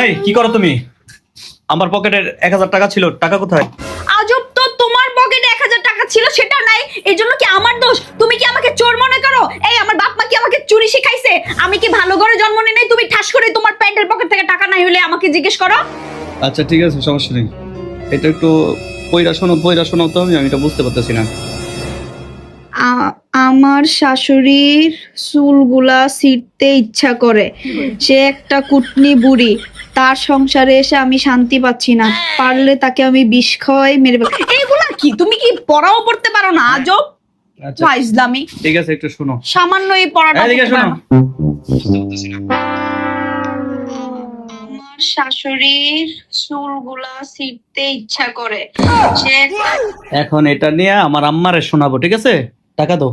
এই কি করো তুমি? আমার পকেটের 1000 টাকা ছিল, টাকা কোথায়? আজব তো, তোমার পকেটে 1000 টাকা ছিল সেটা নাই, এই জন্য কি আমার দোষ? তুমি কি আমাকে চোর মনে করো? এই আমার বাপ মা কি আমাকে চুরি শিখাইছে? আমি কি ভালো ঘরে জন্ম নিই নাই? তুমি ঠাস করে তোমার প্যান্টের পকেট থেকে টাকা নাই হলে আমাকে জিজ্ঞেস করো। আচ্ছা ঠিক আছে, সমস্যা নেই। এটা একটু পয়রা শোনো তো, আমি এটা বুঝতে পারতেছি না। আমার শাশুড়ির চুলগুলা ছিঁড়তে ইচ্ছা করে। সে একটা কুটনি বুড়ি, তার সংসারে এসে আমি শান্তি পাচ্ছি না। পারলে তাকে আমি বিষ খাওয়াই মেরে ফেলবো। এইগুলা কি, তুমি কি পড়াও পড়তে পারো না? আজব আচ্ছা ইসলামী ঠিক আছে, একটু শোনো। সামান্য এই পড়াটা এদিকে পড়তে শোনো। পারো না। আমার শাশুড়ির চুলগুলা ছিঁড়তে ইচ্ছা করে। সে এখন এটা নিয়ে আমার আম্মারে শোনাবো, ঠিক আছে? টাকা দাও।